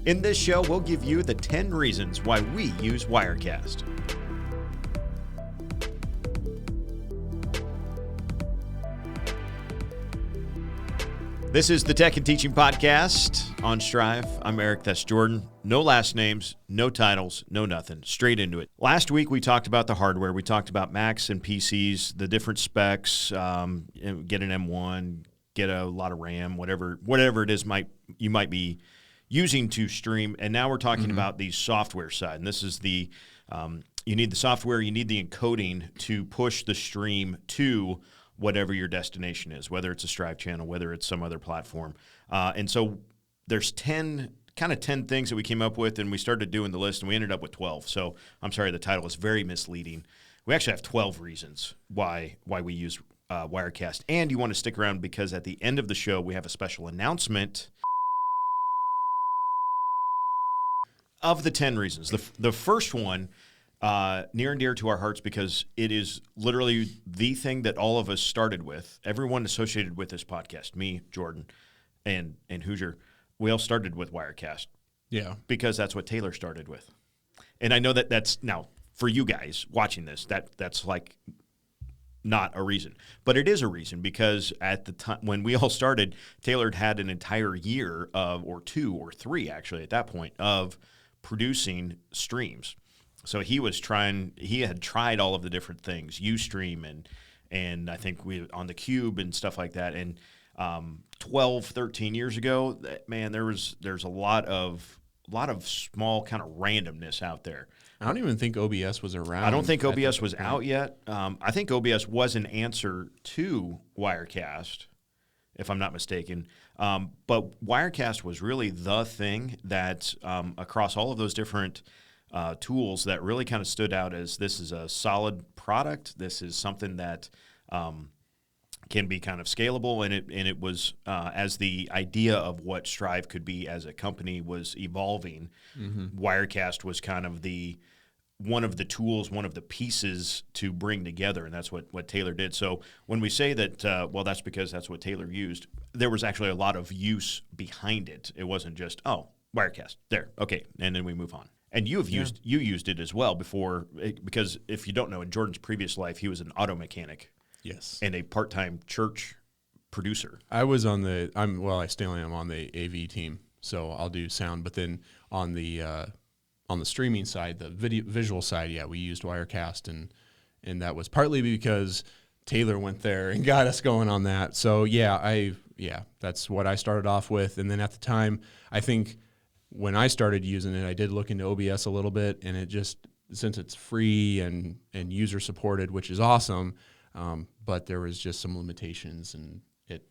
In this show, we'll give you the 10 reasons why we use Wirecast. This is the Tech and Teaching Podcast on Striv. I'm Eric, that's Jordan. No last names, no titles, no nothing. Straight into it. Last week, we talked about the hardware. We talked about Macs and PCs, the different specs, get an M1, get a lot of RAM, whatever it is you might be using to stream. And now we're talking about the software side. And this is the, you need the software, you need the encoding to push the stream to whatever your destination is, whether it's a Strive channel, whether it's some other platform. And so there's 10 things that we came up with, and we started doing the list, and we ended up with 12. So I'm sorry, the title is very misleading. We actually have 12 reasons why we use Wirecast. And you want to stick around because at the end of the show, we have a special announcement of the 10 reasons. The first one, near and dear to our hearts because it is literally the thing that all of us started with. Everyone associated with this podcast, me, Jordan, and Hoosier, we all started with Wirecast. Yeah. Because that's what Taylor started with. And I know that's now, for you guys watching this, that's like not a reason. But it is a reason because at the time when we all started, Taylor had an entire year of, or 2 or 3 actually at that point, of producing streams. So he had tried all of the different things, Ustream and I think we on the Cube and stuff like that. And 12, 13 years ago, man, there's a lot of small kind of randomness out there. I don't even think OBS was around. I don't think OBS was out yet. I think OBS was an answer to Wirecast, if I'm not mistaken. But Wirecast was really the thing that across all of those different tools that really kind of stood out as this is a solid product. This is something that can be kind of scalable, and it was as the idea of what Strive could be as a company was evolving. Wirecast was kind of one of the tools, one of the pieces to bring together, and that's what Taylor did. So when we say that, that's because that's what Taylor used. There was actually a lot of use behind it. It wasn't just Wirecast there, okay, and then we move on. And you used it as well before, because if you don't know, in Jordan's previous life, he was an auto mechanic. Yes. And a part-time church producer. I was I still am on the AV team, so I'll do sound. But then on the streaming side, the visual side, we used Wirecast, and that was partly because Taylor went there and got us going on that. So that's what I started off with. And then at the time, I think when I started using it, I did look into OBS a little bit, and it just, since it's free and user supported, which is awesome, but there was just some limitations, and it,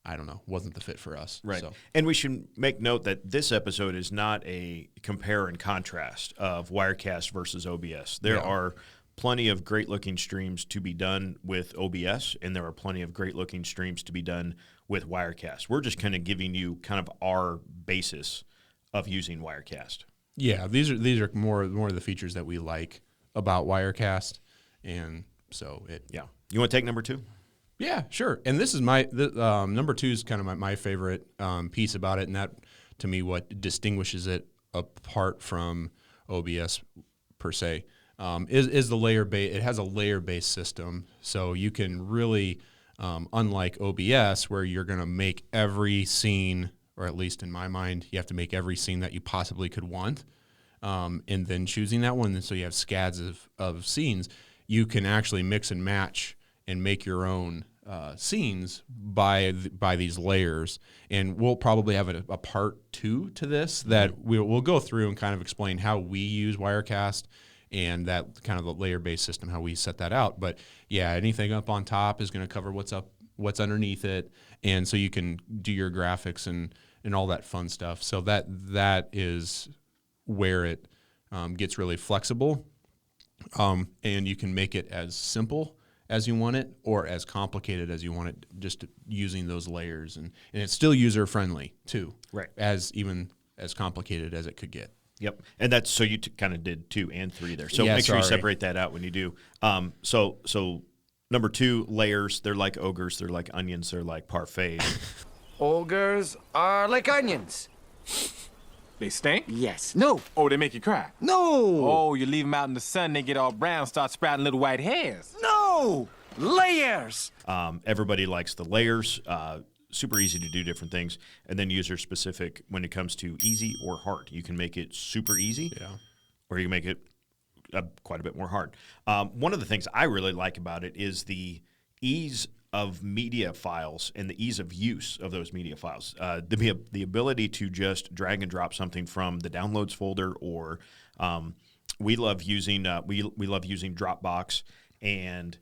I don't know, wasn't the fit for us. Right. So. And we should make note that this episode is not a compare and contrast of Wirecast versus OBS. There are plenty of great-looking streams to be done with OBS, and there are plenty of great-looking streams to be done with Wirecast. We're just kind of giving you kind of our basis of using Wirecast. Yeah, these are more of the features that we like about Wirecast, and so it. Yeah, you want to take number 2? Yeah, sure. And this is number 2 is kind of my favorite piece about it, and that to me what distinguishes it apart from OBS per se is the layer base. It has a layer based system, so you can really, unlike OBS, where you're going to make every scene. Or at least in my mind, you have to make every scene that you possibly could want, and then choosing that one. And so you have scads of scenes. You can actually mix and match and make your own scenes by these layers. And we'll probably have a part 2 to this that we'll go through and kind of explain how we use Wirecast and that kind of the layer-based system, how we set that out. But yeah, anything up on top is going to cover what's underneath it, and so you can do your graphics and all that fun stuff. So that is where it gets really flexible, and you can make it as simple as you want it or as complicated as you want it, just using those layers, and it's still user friendly too, right? Even as complicated as it could get. Yep, and that's so you kind of did 2 and 3 there. So make sure you separate that out when you do. So number 2, layers. They're like ogres. They're like onions. They're like parfaits. Ogres are like onions. They stink? Yes. No. Oh, they make you cry? No. Oh, you leave them out in the sun, they get all brown, start sprouting little white hairs. No. Layers. Everybody likes the layers. Super easy to do different things. And then user specific when it comes to easy or hard. You can make it super easy, or you can make it quite a bit more hard. One of the things I really like about it is the ease of media files and the ease of use of those media files. The ability to just drag and drop something from the downloads folder, or we love using we love using Dropbox. And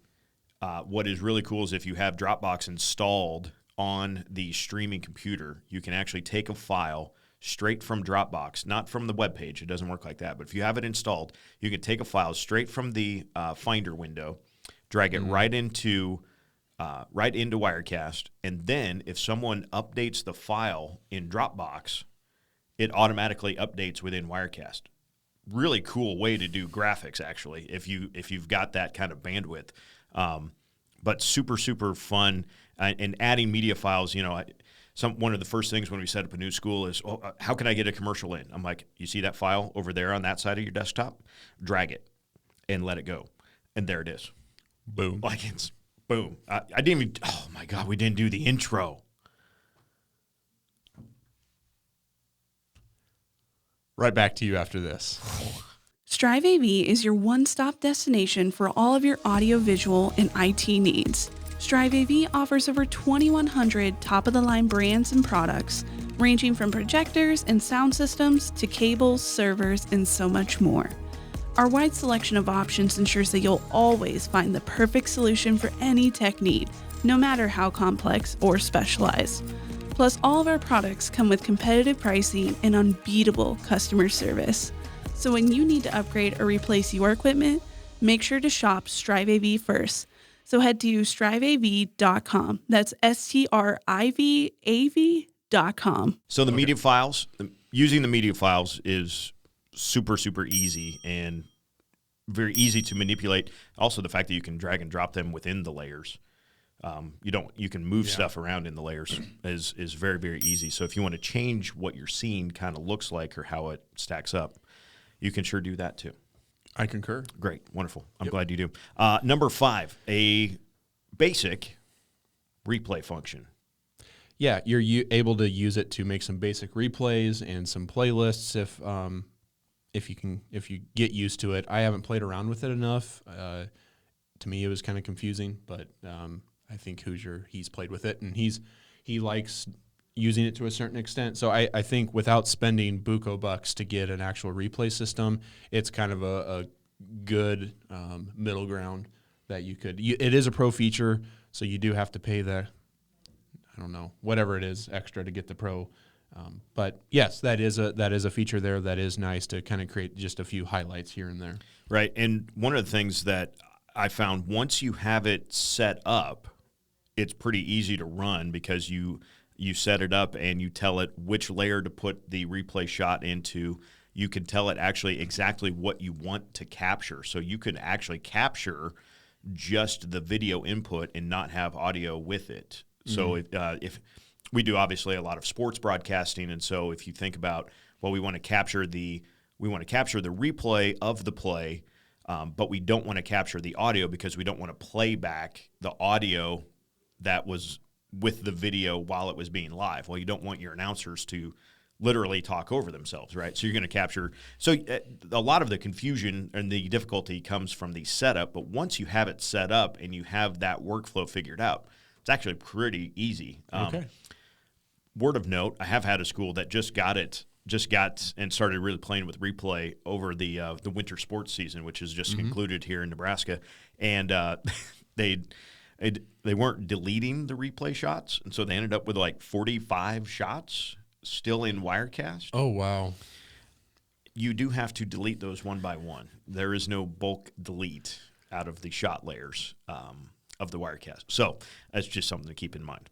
what is really cool is if you have Dropbox installed on the streaming computer, you can actually take a file straight from Dropbox, not from the web page. It doesn't work like that. But if you have it installed, you can take a file straight from the Finder window, drag it right into Wirecast, and then if someone updates the file in Dropbox, it automatically updates within Wirecast. Really cool way to do graphics, actually, if you've got that kind of bandwidth. But super, super fun. And adding media files, one of the first things when we set up a new school is, how can I get a commercial in? I'm like, you see that file over there on that side of your desktop? Drag it and let it go. And there it is. Boom. Like it's boom. I didn't even, oh my God, we didn't do the intro. Right back to you after this. Striv AV is your one-stop destination for all of your audio-visual and IT needs. Striv AV offers over 2,100 top-of-the-line brands and products, ranging from projectors and sound systems to cables, servers, and so much more. Our wide selection of options ensures that you'll always find the perfect solution for any tech need, no matter how complex or specialized. Plus, all of our products come with competitive pricing and unbeatable customer service. So when you need to upgrade or replace your equipment, make sure to shop Striv AV first. So head to strivav.com. That's STRIVAV.com. So the media files, using the media files is super, super easy and very easy to manipulate. Also, the fact that you can drag and drop them within the layers. You can move stuff around in the layers is very, very easy. So if you want to change what your scene kind of looks like or how it stacks up, you can sure do that too. I concur. Great. Wonderful. I'm glad you do. Number 5, a basic replay function. Yeah, you're able to use it to make some basic replays and some playlists if you get used to it. I haven't played around with it enough. To me, it was kind of confusing, but I think Hoosier, he's played with it, and he likes using it to a certain extent. So I think without spending buco bucks to get an actual replay system, it's kind of a good middle ground that you could. It is a pro feature, so you do have to pay whatever it is extra to get the pro. But yes, that is a feature there that is nice to kind of create just a few highlights here and there. Right, and one of the things that I found, once you have it set up, it's pretty easy to run because you set it up and you tell it which layer to put the replay shot into. You can tell it actually exactly what you want to capture. So you can actually capture just the video input and not have audio with it. So if we do obviously a lot of sports broadcasting, and so if you think about, well, we want to capture the replay of the play, but we don't want to capture the audio because we don't want to play back the audio that was with the video while it was being live. Well, you don't want your announcers to literally talk over themselves, right? So you're going to capture. So a lot of the confusion and the difficulty comes from the setup, but once you have it set up and you have that workflow figured out, it's actually pretty easy. Okay. Word of note, I have had a school that just got and started really playing with replay over the winter sports season, which is just concluded here in Nebraska, and they weren't deleting the replay shots, and so they ended up with like 45 shots still in Wirecast. Oh, wow. You do have to delete those one by one. There is no bulk delete out of the shot layers of the Wirecast. So that's just something to keep in mind.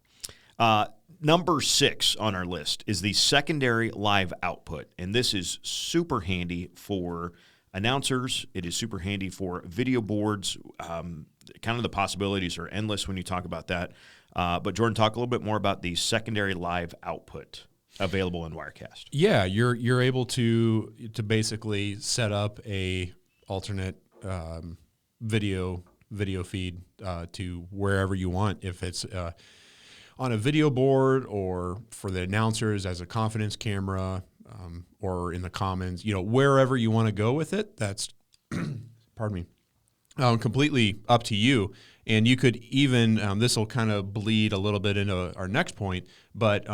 Number 6 on our list is the secondary live output, and this is super handy for announcers. It is super handy for video boards. Kind of the possibilities are endless when you talk about that. But Jordan, talk a little bit more about the secondary live output. available in Wirecast. Yeah, you're able to basically set up a alternate video feed to wherever you want. If it's on a video board or for the announcers as a confidence camera, or in the commons, wherever you want to go with it. That's pardon me, completely up to you. And you could even, this will kind of bleed a little bit into our next point, but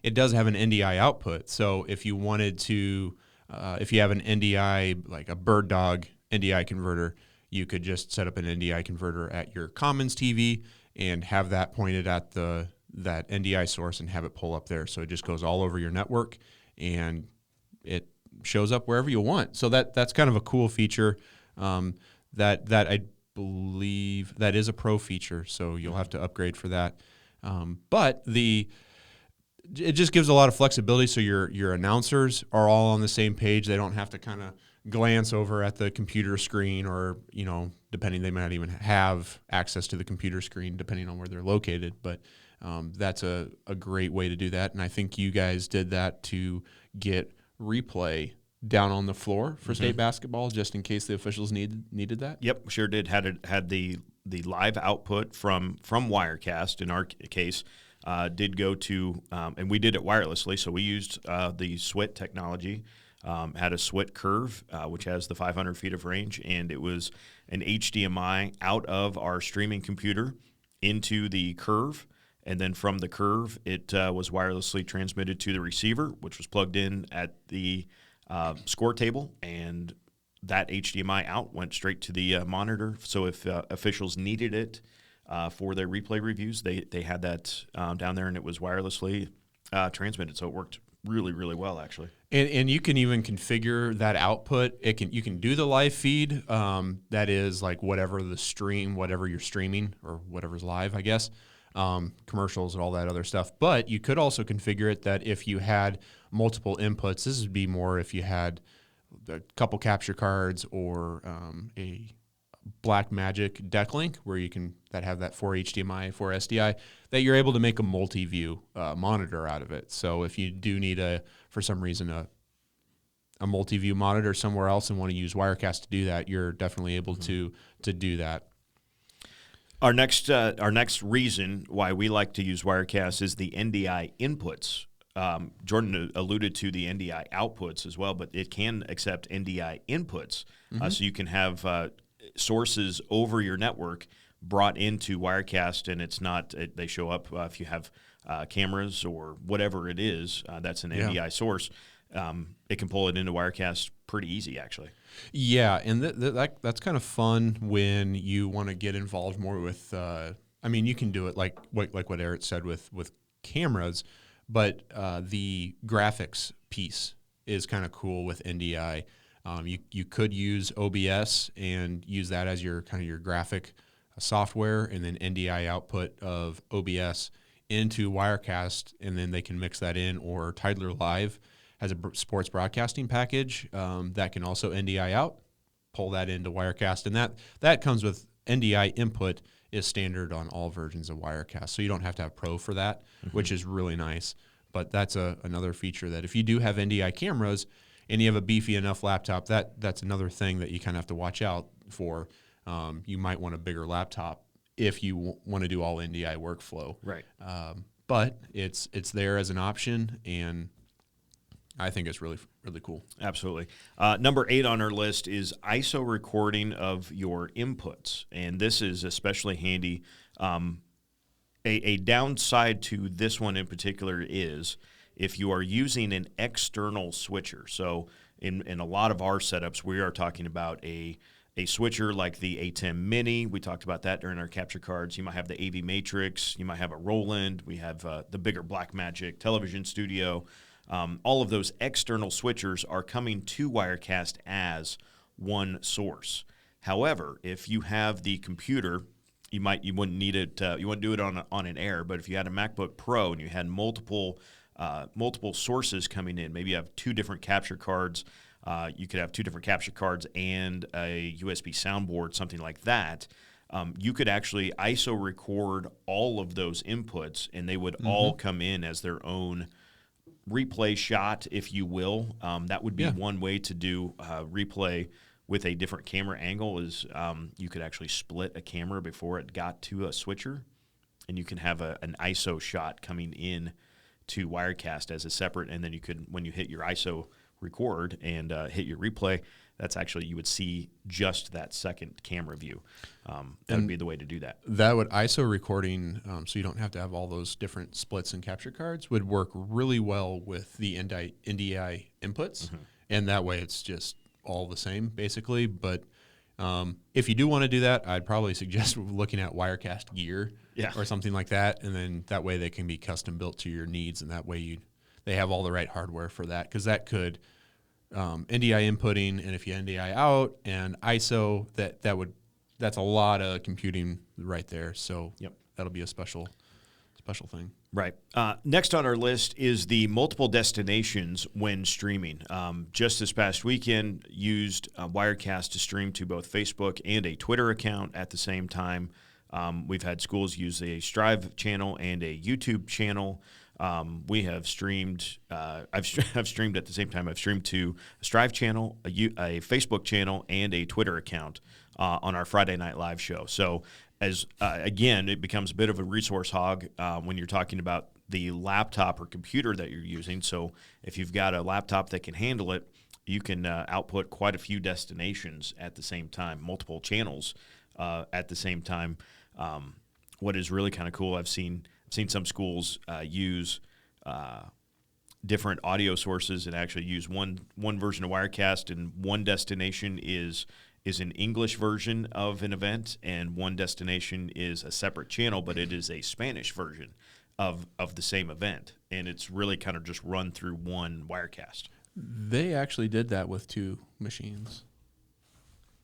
it does have an NDI output. So if you wanted to, if you have an NDI, like a bird dog NDI converter, you could just set up an NDI converter at your Commons TV and have that pointed at that NDI source and have it pull up there. So it just goes all over your network and it shows up wherever you want. So that's kind of a cool feature that I believe that is a pro feature. So you'll have to upgrade for that. But it just gives a lot of flexibility. So your announcers are all on the same page. They don't have to kind of glance over at the computer screen or, depending, they might not even have access to the computer screen depending on where they're located. But that's a great way to do that. And I think you guys did that to get replay down on the floor for state basketball, just in case the officials needed that. Yep, sure did. Had the live output from Wirecast in our case did go to, and we did it wirelessly. So we used the SWIT technology. Had a SWIT curve, which has the 500 feet of range, and it was an HDMI out of our streaming computer into the curve, and then from the curve, it was wirelessly transmitted to the receiver, which was plugged in at the score table, and that HDMI out went straight to the monitor. So if officials needed it for their replay reviews, they had that down there, and it was wirelessly transmitted. So it worked really, really well, actually. And you can even configure that output. You can do the live feed. That is like whatever you're streaming or whatever's live, I guess. Commercials and all that other stuff. But you could also configure it that if you had multiple inputs, this would be more if you had a couple capture cards or a Blackmagic deck link where you can have that for HDMI, for SDI, that you're able to make a multi-view monitor out of it. So if you do need for some reason a multi-view monitor somewhere else and want to use Wirecast to do that, you're definitely able to do that. Our next reason why we like to use Wirecast is the NDI inputs. Jordan alluded to the NDI outputs as well, but it can accept NDI inputs. So you can have sources over your network brought into Wirecast, and it's not they show up if you have cameras or whatever it is that's an NDI source. It can pull it into Wirecast pretty easy, actually. Yeah, and that's kind of fun when you want to get involved more with. You can do it like what Eric said with cameras, but the graphics piece is kind of cool with NDI. You could use OBS and use that as your graphic software, and then NDI output of OBS into Wirecast, and then they can mix that in. Or Tidler Live has a sports broadcasting package that can also NDI out, pull that into Wirecast, and that comes with NDI input is standard on all versions of Wirecast, so you don't have to have Pro for that, which is really nice. But that's another feature that if you do have NDI cameras and you have a beefy enough laptop, that's another thing that you kind of have to watch out for. You might want a bigger laptop if you want to do all NDI workflow. Right. But it's there as an option, and I think it's really, really cool. Absolutely. Number 8 on our list is ISO recording of your inputs, and this is especially handy. A downside to this one in particular is if you are using an external switcher. So in a lot of our setups, we are talking about a switcher like the A10 Mini. We talked about that during our capture cards. You might have the AV Matrix. You might have a Roland. We have the bigger Blackmagic Television Studio. All of those external switchers are coming to Wirecast as one source. However, if you have the computer, you wouldn't need it. You wouldn't do it on an Air. But if you had a MacBook Pro and you had multiple sources coming in, maybe you have 2 different capture cards. You could have 2 different capture cards and a USB soundboard, something like that. You could actually ISO record all of those inputs, and they would all come in as their own replay shot, if you will. That would be one way to do replay with a different camera angle is you could actually split a camera before it got to a switcher, and you can have an ISO shot coming in to Wirecast as a separate, and then you could, when you hit your ISO record and hit your replay, that's actually, you would see just that second camera view. That would be the way to do that. That would ISO recording, so you don't have to have all those different splits and capture cards, would work really well with the NDI inputs, and that way it's just all the same, basically. But if you do want to do that, I'd probably suggest looking at Wirecast gear or something like that, and then that way they can be custom built to your needs, and that way they have all the right hardware for that, because that could NDI inputting, and if you NDI out and ISO, that's a lot of computing right there. So that'll be a special thing. Right. Next on our list is the multiple destinations when streaming. Just this past weekend, used Wirecast to stream to both Facebook and a Twitter account at the same time. We've had schools use a Striv channel and a YouTube channel. We have streamed. I've streamed at the same time. I've streamed to a Striv channel, a Facebook channel, and a Twitter account on our Friday Night Live show. So, as again, it becomes a bit of a resource hog when you're talking about the laptop or computer that you're using. So, if you've got a laptop that can handle it, you can output quite a few destinations at the same time, multiple channels at the same time. What is really kind of cool, I've seen some schools use different audio sources and actually use one version of Wirecast, and one destination is an English version of an event, and one destination is a separate channel, but it is a Spanish version of the same event, and it's really kind of just run through one Wirecast. They actually did that with 2 machines.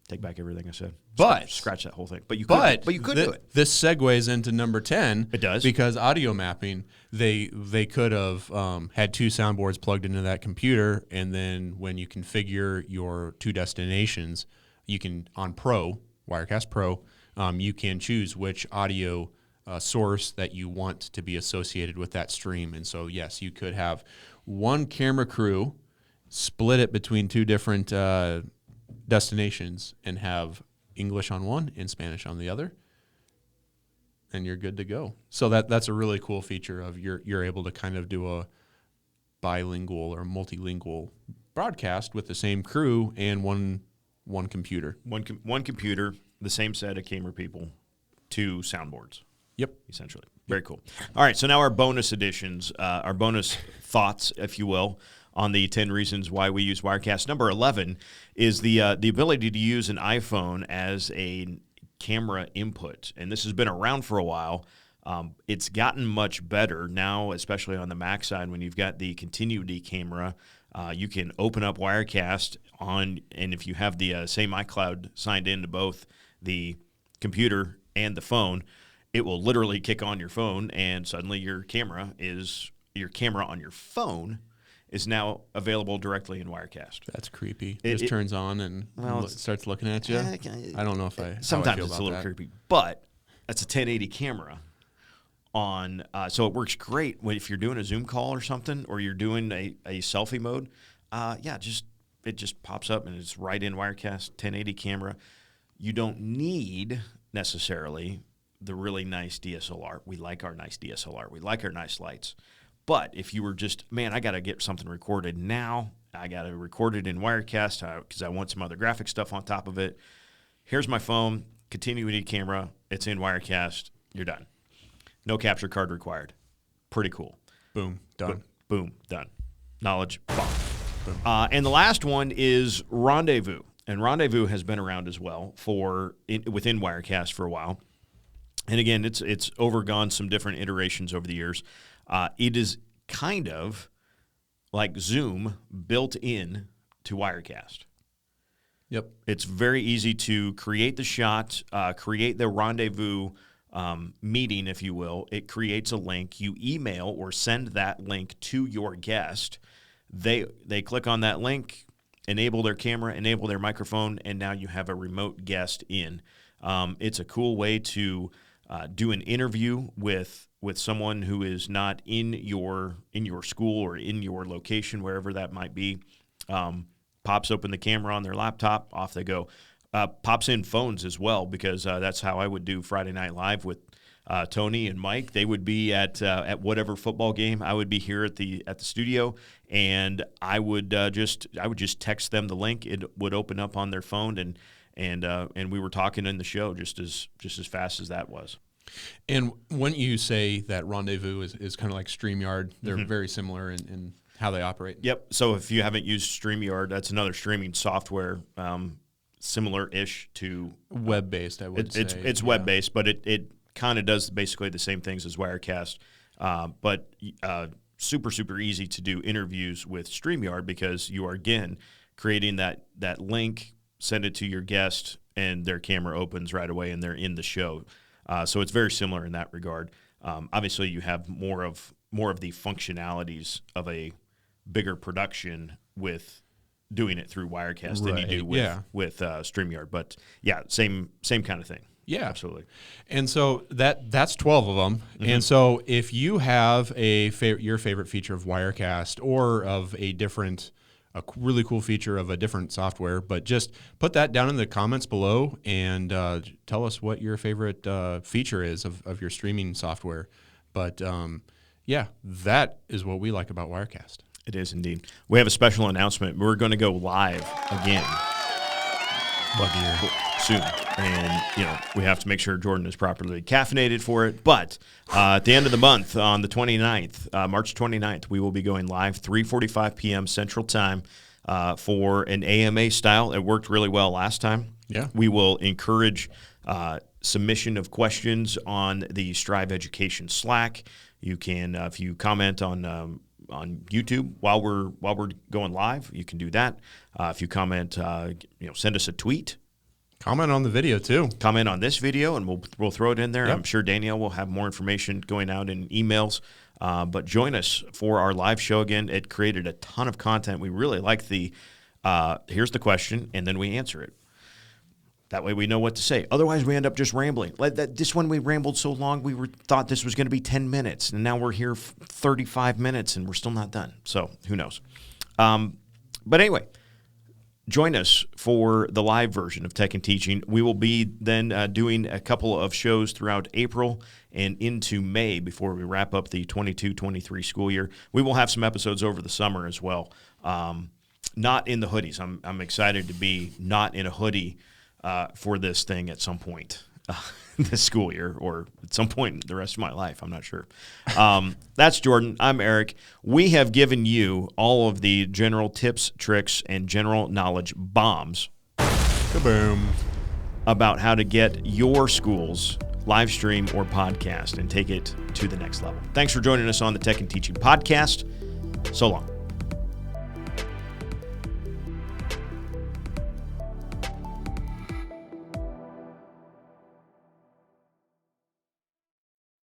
Take back everything I said. But scratch that whole thing. But you could do it. This segues into number 10. It does, because audio mapping. They could have had 2 soundboards plugged into that computer, and then when you configure your 2 destinations, you can on Wirecast Pro, you can choose which audio source that you want to be associated with that stream. And so yes, you could have one camera crew split it between 2 different destinations and have English on one and Spanish on the other, and you're good to go. So that's a really cool feature of you're able to kind of do a bilingual or multilingual broadcast with the same crew and one computer. One computer, the same set of camera people, 2 soundboards. Yep. Essentially. Very cool. All right, so now our bonus editions, our bonus thoughts, if you will, on the 10 reasons why we use Wirecast. Number 11 is the ability to use an iPhone as a camera input. And this has been around for a while. It's gotten much better now, especially on the Mac side. When you've got the continuity camera, you can open up Wirecast and if you have the same iCloud signed into both the computer and the phone, it will literally kick on your phone, and suddenly your camera on your phone is now available directly in Wirecast. That's creepy. It just turns on and starts looking at you. I don't know if sometimes it's a little creepy, but that's a 1080 camera on, so it works great if you're doing a Zoom call or something, or you're doing a selfie mode. It just pops up and it's right in Wirecast, 1080 camera. You don't need necessarily the really nice DSLR. We like our nice DSLR. We like our nice lights. But if you were just, man, I got to get something recorded now. I got to record it in Wirecast because I want some other graphic stuff on top of it. Here's my phone, continuity camera. It's in Wirecast. You're done. No capture card required. Pretty cool. Boom, done. Boom, done. Knowledge, bomb. And the last one is Rendezvous. And Rendezvous has been around as well within Wirecast for a while. And again, it's overgone some different iterations over the years. It is kind of like Zoom built in to Wirecast. Yep. It's very easy to create the shot, create the rendezvous meeting, if you will. It creates a link. You email or send that link to your guest. They click on that link, enable their camera, enable their microphone, and now you have a remote guest in. It's a cool way to do an interview with with someone who is not in your school or in your location, wherever that might be. Pops open the camera on their laptop, off they go. Pops in phones as well, because that's how I would do Friday Night Live with Tony and Mike. They would be at whatever football game. I would be here at the studio, and I would just text them the link. It would open up on their phone, and we were talking in the show just as fast as that was. And wouldn't you say that Rendezvous is kind of like StreamYard? They're very similar in how they operate. Yep. So if you haven't used StreamYard, that's another streaming software, similar-ish to web-based. I would say it's web-based, but it kind of does basically the same things as Wirecast, but super easy to do interviews with StreamYard, because you are, again, creating that link, send it to your guest, and their camera opens right away, and they're in the show. So it's very similar in that regard. Obviously, you have more of the functionalities of a bigger production with doing it through Wirecast than you do with StreamYard. But yeah, same kind of thing. Yeah, absolutely. And so that's 12 of them. And so if you have your favorite feature of Wirecast, or of a really cool feature of a different software, but just put that down in the comments below and tell us what your favorite feature is of your streaming software. But yeah, that is what we like about Wirecast. It is indeed. We have a special announcement. We're going to go live again soon. And, we have to make sure Jordan is properly caffeinated for it. But at the end of the month, on the 29th, March 29th, we will be going live 3:45 p.m. Central Time for an AMA style. It worked really well last time. Yeah. We will encourage submission of questions on the Striv Education Slack. You can, if you comment on YouTube while we're going live, you can do that. If you comment, send us a tweet. Comment on the video too. Comment on this video, and we'll throw it in there. Yep. I'm sure Danielle will have more information going out in emails. But join us for our live show again. It created a ton of content. We really like the here's the question, and then we answer it. That way we know what to say. Otherwise, we end up just rambling. This one, we rambled so long, we thought this was going to be 10 minutes, and now we're here 35 minutes, and we're still not done. So who knows? But anyway, join us for the live version of Tech and Teaching. We will be then doing a couple of shows throughout April and into May before we wrap up the 22-23 school year. We will have some episodes over the summer as well. Not in the hoodies. I'm excited to be not in a hoodie for this thing at some point this school year, or at some point in the rest of my life. I'm not sure. That's Jordan. I'm Eric. We have given you all of the general tips, tricks, and general knowledge bombs Kaboom. about how to get your school's live stream or podcast and take it to the next level. Thanks for joining us on the Tech and Teaching podcast. So long.